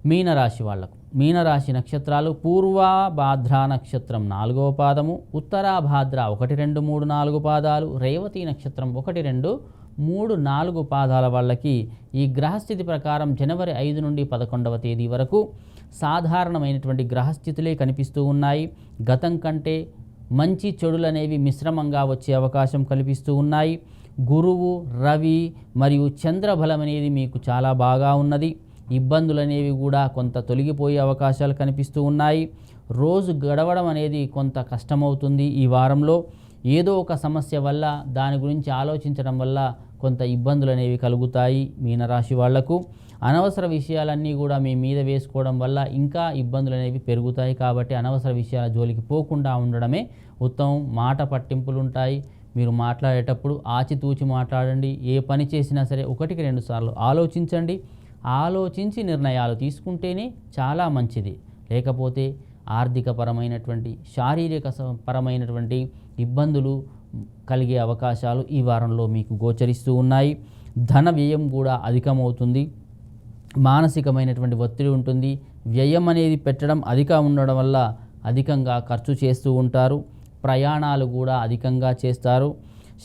మీనరాశి వాళ్లకు మీనరాశి నక్షత్రాలు పూర్వభాద్ర నక్షత్రం 4వ పాదము, ఉత్తరాభాద్ర 1, 2, 3, 4 పాదాలు, రేవతి నక్షత్రం 1, 2, 3, 4 పాదాల వాళ్ళకి ఈ గ్రహస్థితి ప్రకారం జనవరి 5 నుండి 11వ తేదీ వరకు సాధారణమైనటువంటి గ్రహస్థితులే కనిపిస్తూ ఉన్నాయి. గతం కంటే మంచి చెడులనేవి మిశ్రమంగా వచ్చే అవకాశం కల్పిస్తూ ఉన్నాయి. గురువు, రవి మరియు చంద్రబలం అనేది మీకు చాలా బాగా ఉన్నది. ఇబ్బందులు అనేవి కూడా కొంత తొలగిపోయే అవకాశాలు కనిపిస్తూ ఉన్నాయి. రోజు గడవడం అనేది కొంత కష్టమవుతుంది. ఈ వారంలో ఏదో ఒక సమస్య వల్ల దాని గురించి ఆలోచించడం వల్ల కొంత ఇబ్బందులు అనేవి కలుగుతాయి. మీనరాశి వాళ్లకు అనవసర విషయాలన్నీ కూడా మీ మీద వేసుకోవడం వల్ల ఇంకా ఇబ్బందులు అనేవి పెరుగుతాయి. కాబట్టి అనవసర విషయాల జోలికి పోకుండా ఉండడమే ఉత్తమం. మాట పట్టింపులు ఉంటాయి. మీరు మాట్లాడేటప్పుడు ఆచితూచి మాట్లాడండి. ఏ పని చేసినా సరే 1కి 2 సార్లు ఆలోచించండి. ఆలోచించి నిర్ణయాలు తీసుకుంటేనే చాలా మంచిది. లేకపోతే ఆర్థికపరమైనటువంటి, శారీరక పరమైనటువంటి ఇబ్బందులు కలిగే అవకాశాలు ఈ వారంలో మీకు గోచరిస్తూ ఉన్నాయి. ధన వ్యయం కూడా అధికమవుతుంది. మానసికమైనటువంటి ఒత్తిడి ఉంటుంది. వ్యయం అనేది పెట్టడం అధికంగా ఉండడం వల్ల అధికంగా ఖర్చు చేస్తూ ఉంటారు. ప్రయాణాలు కూడా అధికంగా చేస్తారు.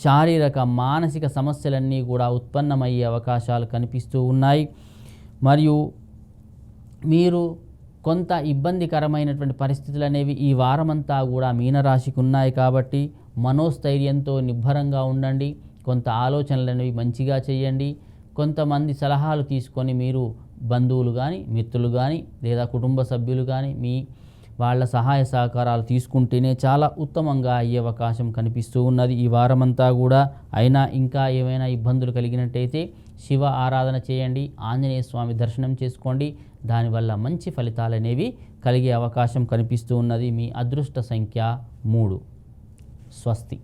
శారీరక మానసిక సమస్యలన్నీ కూడా ఉత్పన్నమయ్యే అవకాశాలు కనిపిస్తూ ఉన్నాయి. మరియు మీరు కొంత ఇబ్బందికరమైనటువంటి పరిస్థితులు అనేవి ఈ వారమంతా కూడా మీనరాశికి ఉన్నాయి. కాబట్టి మనోస్థైర్యంతో నిబ్బరంగా ఉండండి. కొంత ఆలోచనలు అనేవి మంచిగా చేయండి. కొంతమంది సలహాలు తీసుకొని మీరు బంధువులు కానీ, మిత్రులు కానీ, లేదా కుటుంబ సభ్యులు కానీ వాళ్ళ సహాయ సహకారాలు తీసుకుంటేనే చాలా ఉత్తమంగా అయ్యే అవకాశం కనిపిస్తూ ఉన్నది ఈ వారమంతా కూడా. అయినా ఇంకా ఏమైనా ఇబ్బందులు కలిగినట్టయితే శివ ఆరాధన చేయండి. ఆంజనేయ స్వామి దర్శనం చేసుకోండి. దానివల్ల మంచి ఫలితాలు అనేవి కలిగే అవకాశం కనిపిస్తూ ఉన్నది. మీ అదృష్ట సంఖ్య 3. స్వస్తి.